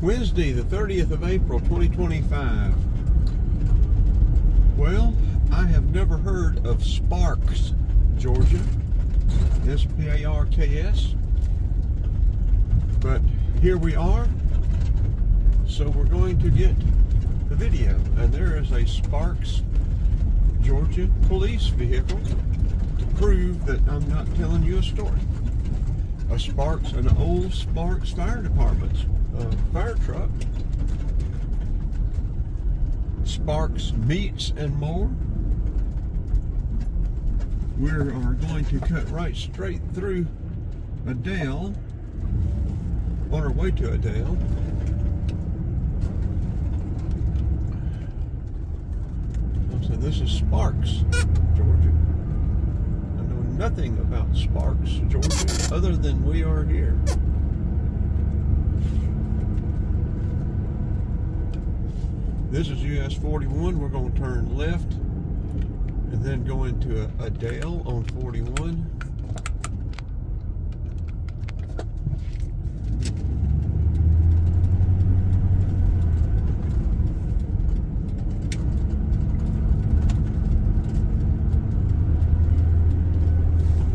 Wednesday, the 30th of April, 2025. Well, I have never heard of Sparks, Georgia. S-P-A-R-K-S. But here we are. So we're going to get the video. And there is a Sparks, Georgia police vehicle to prove that I'm not telling you a story. A Sparks, an old Sparks Fire Department fire truck. Sparks Meats and More. We are going to cut right straight through Adel, on our way to Adel. So this is Sparks, Georgia. I know nothing about Sparks, Georgia, other than we are here. This is US 41. We're going to turn left and then go into Adel on 41.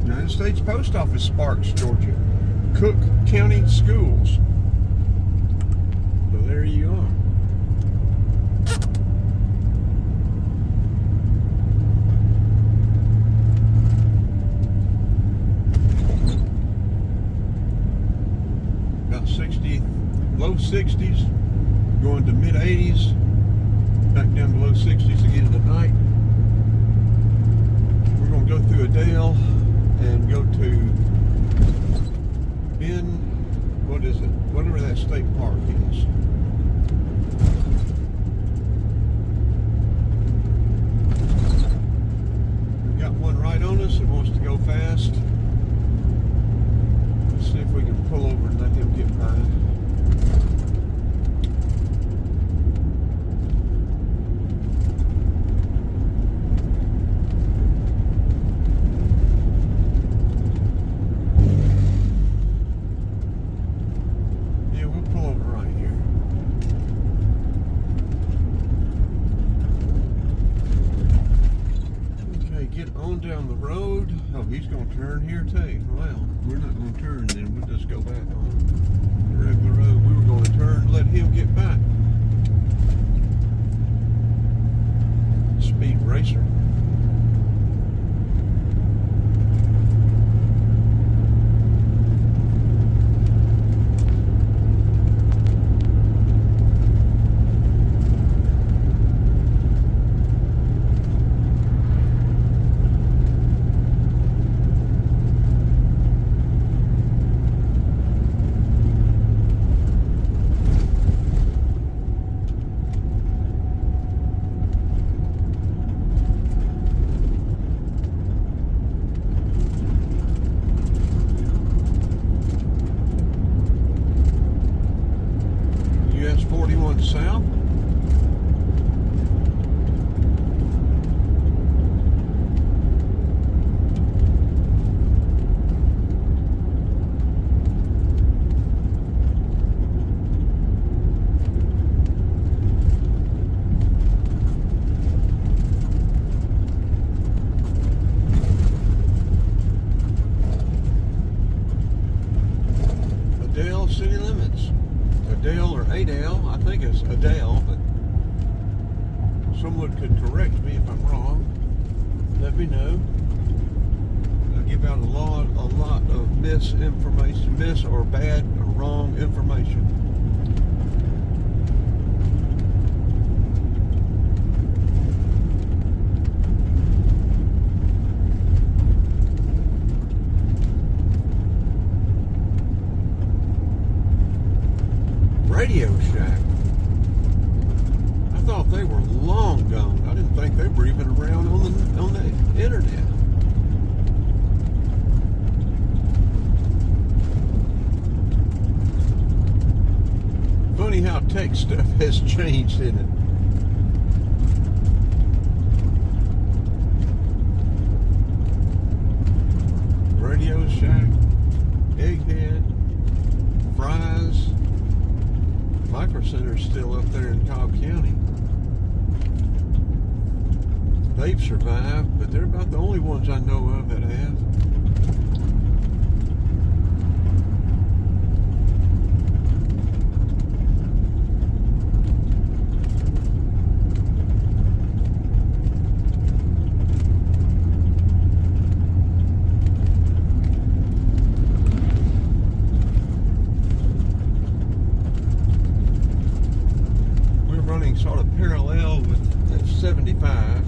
United States Post Office, Sparks, Georgia. Cook County Schools. So there you are. About 60, low 60s, going to mid 80s, back down to low 60s again tonight. We're going to go through Adel and go to what is it? Whatever that state park is. We've got one right on us that wants to go fast. Let's see if we can pull over and let him get by. Down the road. Oh, he's going to turn here too. Well, we're not going to turn then. We'll just go back on the regular road. We were going to turn, let him get back. Speed racer. US 41 south. Adel city limits. Adel or Adel, I think it's Adel, but someone could correct me if I'm wrong. Let me know. I give out a lot of misinformation, mis or bad or wrong information. Radio Shack. I thought they were long gone. I didn't think they were even around on the internet. Funny how tech stuff has changed, isn't it? Radio Shack, Egghead, Fries. My Jefferson are still up there in Cobb County. They've survived, but they're about the only ones I know of that have. We're running sort of parallel with that 75.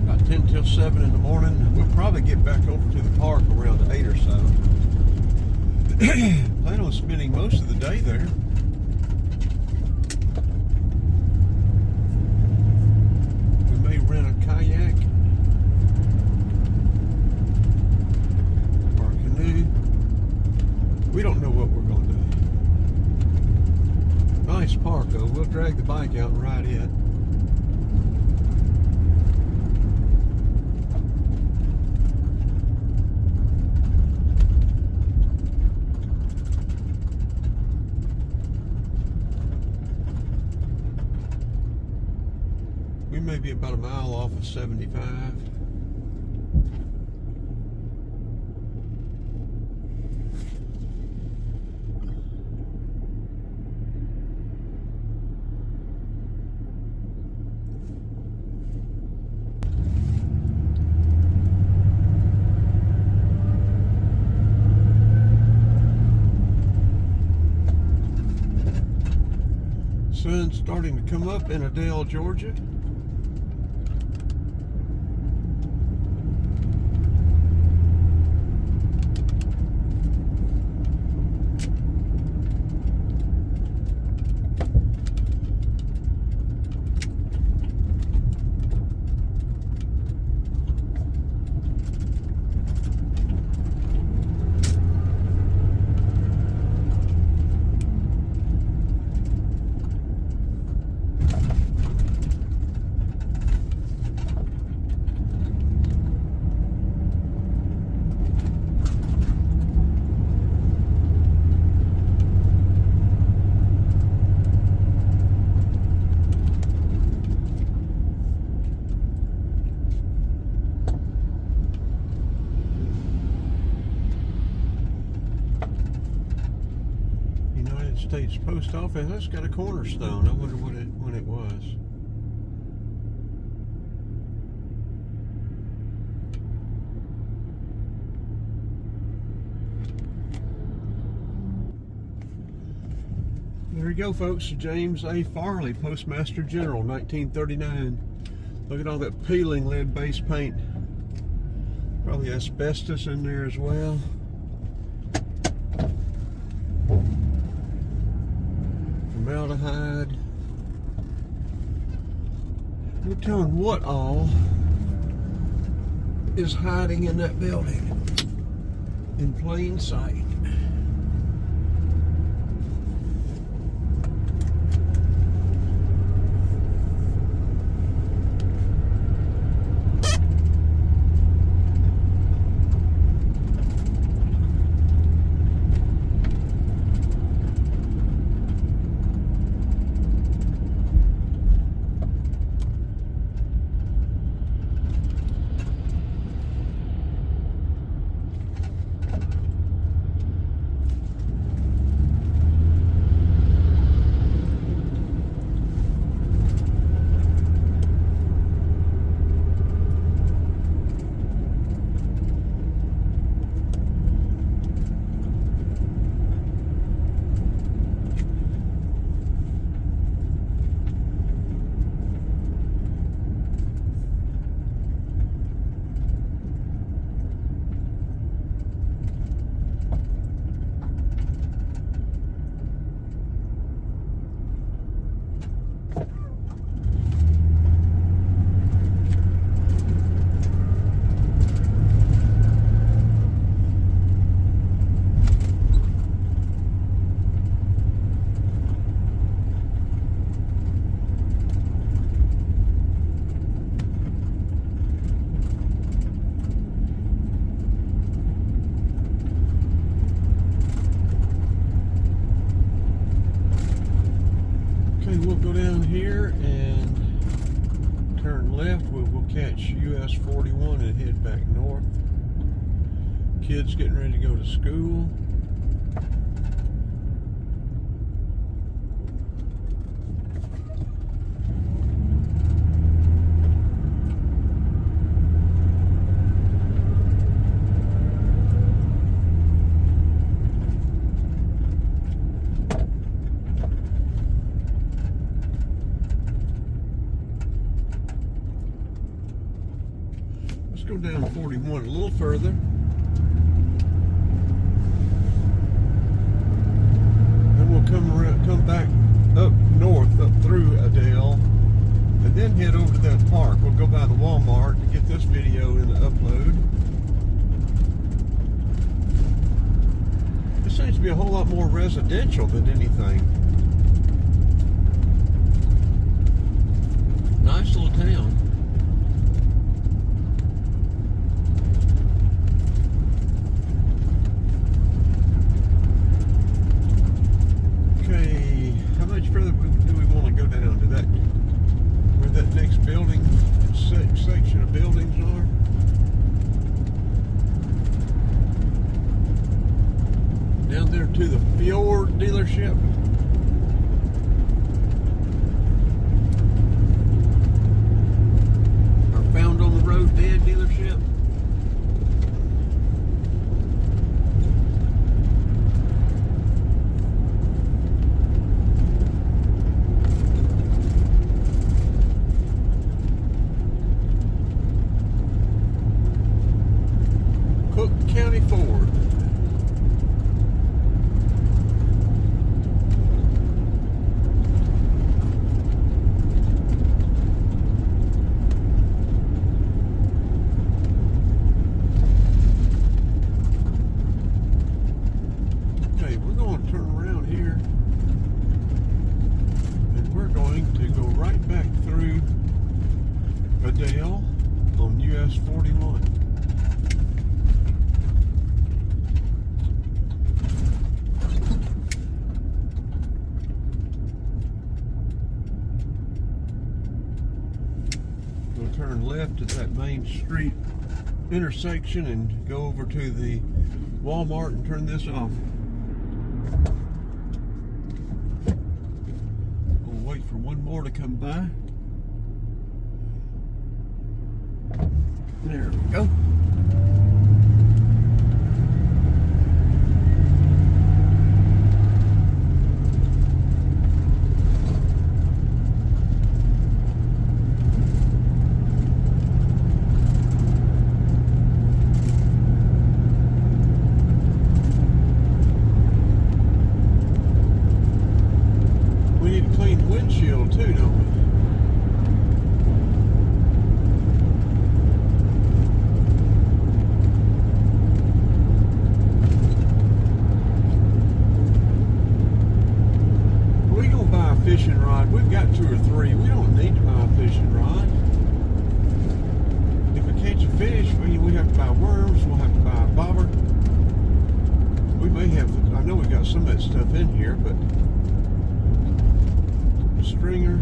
About 10 till 7 in the morning. We'll probably get back over to the park around 8 or so. Plan on spending most of the day there. We may rent a kayak or a canoe. We don't know what we're going to do. Nice park though. We'll drag the bike out and ride it. We may be about a mile off of 75. Sun's starting to come up in Adel, Georgia. States Post Office. That's got a cornerstone. I wonder when it was. There you go, folks. James A. Farley, Postmaster General, 1939. Look at all that peeling lead-based paint. Probably asbestos in there as well. Formaldehyde. No telling what all is hiding in that building in plain sight. catch US 41 and head back north. Kids getting ready to go to school. Go down 41 a little further. Then we'll come back up north, up through Adel, and then head over to that park. We'll go by the Walmart to get this video in the upload. This seems to be a whole lot more residential than anything. Nice little town. Further do we want to go down to that, where that next building section of buildings are? Down there to the Fjord dealership. Our Found on the Road Dead dealership. County Ford. Okay, we're going to turn around here and we're going to go right back through Adel on US 41. We'll turn left at that main street intersection and go over to the Walmart and turn this off. We'll wait for one more to come by. There we go. Windshield too, don't we? We gonna buy a fishing rod. We've got 2 or 3. We don't need to buy a fishing rod. If we catch a fish, we have to buy worms. We'll have to buy a bobber. We may have. I know we got some of that stuff in here, but. Stringer,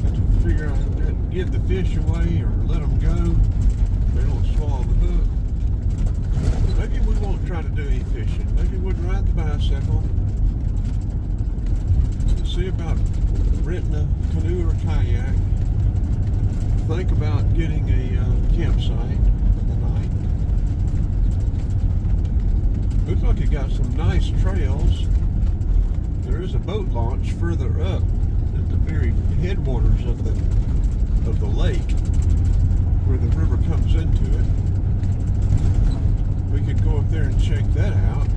have to figure out how to give the fish away or let them go. They don't swallow the hook. Maybe we won't try to do any fishing. Maybe we'd ride the bicycle. See about renting a canoe or a kayak. Think about getting a campsite tonight. Looks like it got some nice trails. There is a boat launch further up at the very headwaters of the lake where the river comes into it. We could go up there and check that out.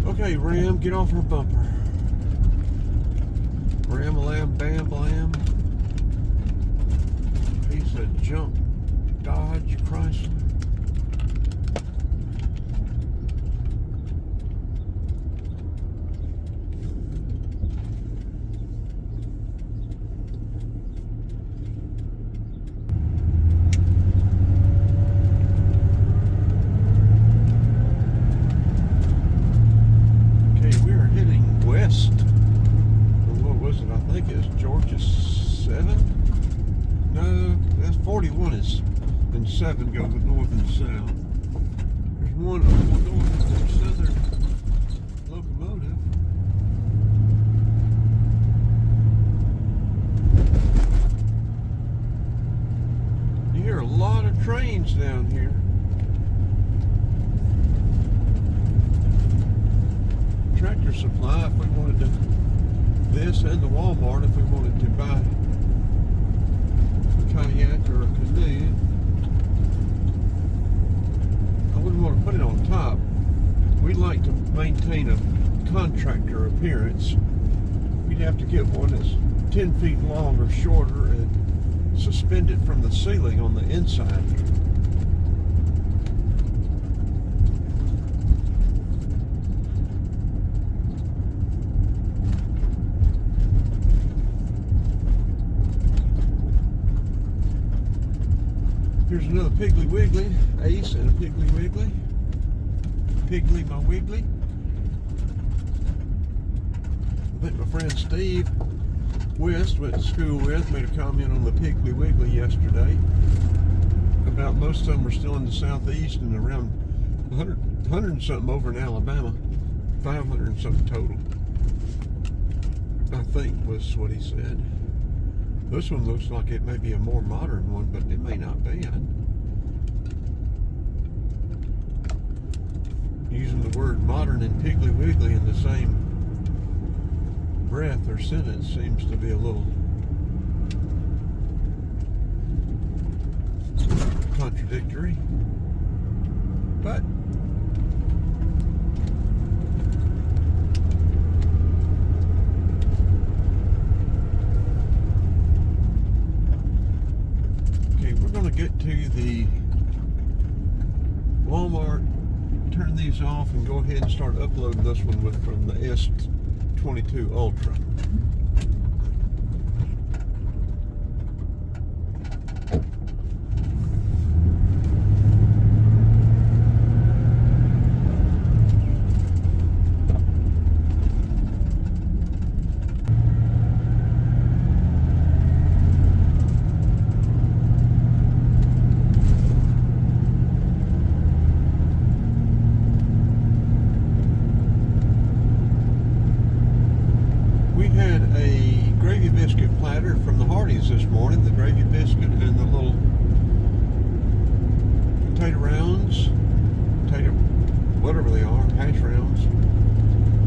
Okay, Ram, get off her bumper. Ram-a-lam, bam-blam. Piece of junk Dodge Chrysler. is Georgia 7? No, that's 41 is, and 7 go with north and south. There's one north and southern locomotive. You hear a lot of trains down here. Tractor Supply, if we wanted to, this and the Walmart if we wanted to buy a kayak or a canoe. I wouldn't want to put it on top. We'd like to maintain a contractor appearance. We'd have to get one that's 10 feet long or shorter and suspended from the ceiling on the inside here. Here's another Piggly Wiggly, Ace and a Piggly Wiggly. Piggly my Wiggly. I think my friend Steve West went to school with made a comment on the Piggly Wiggly yesterday about most of them are still in the southeast and around 100 and something over in Alabama. 500 and something total, I think was what he said. This one looks like it may be a more modern one, but it may not be. Using the word modern and Piggly Wiggly in the same breath or sentence seems to be a little contradictory. But get to the Walmart, turn these off, and go ahead and start uploading this one from the S22 Ultra. This morning, the gravy biscuit and the little potato rounds, potato, whatever they are, hash rounds,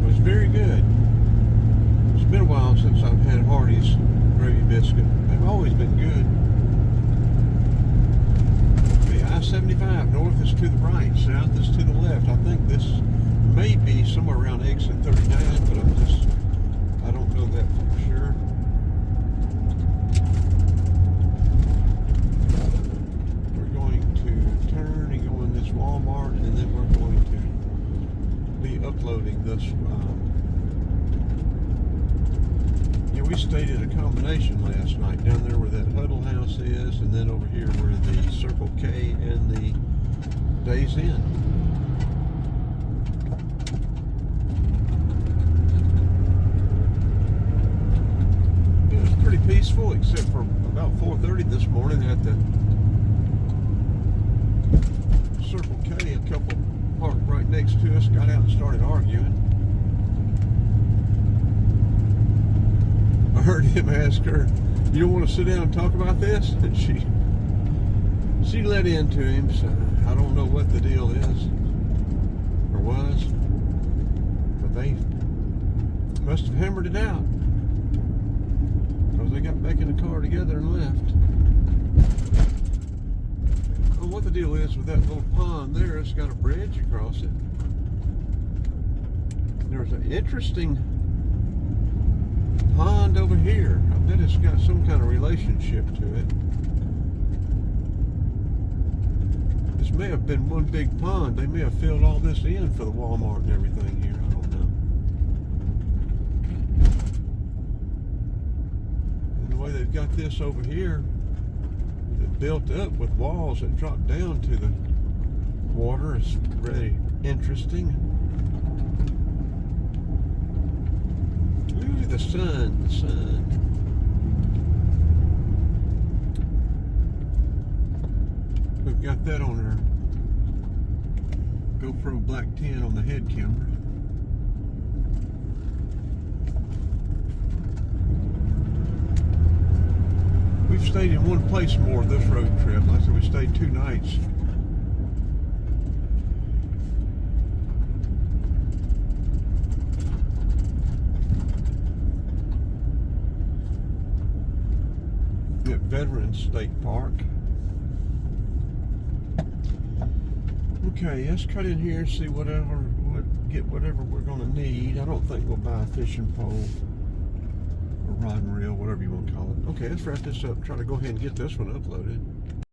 was very good. It's been a while since I've had Hardee's gravy biscuit. They've always been good. The I-75, north is to the right, south is to the left. I think this may be somewhere around exit 39, but I don't know that for sure. Walmart, and then we're going to be uploading this. Yeah, we stayed at a combination last night down there where that Huddle House is, and then over here where the Circle K and the Days Inn. It was pretty peaceful, except for about 4:30 this morning at the Circle K. A couple parked right next to us got out and started arguing. I heard him ask her, "You don't want to sit down and talk about this?" And she let into him, so I don't know what the deal is or was, but they must have hammered it out because they got back in the car together and left. What the deal is with that little pond there, it's got a bridge across it. There's an interesting pond over here. I bet it's got some kind of relationship to it. This may have been one big pond. They may have filled all this in for the Walmart and everything here. I don't know. And the way they've got this over here, built up with walls that drop down to the water, is very interesting. Ooh, the sun. Got that on our GoPro Black 10 on the head camera. We've stayed in one place more this road trip. Like I said, we stayed 2 nights. At Veterans State Park. Okay, let's cut in here and see get whatever we're gonna need. I don't think we'll buy a fishing pole or rod and reel, whatever you want to call it. Okay, let's wrap this up. Try to go ahead and get this one uploaded.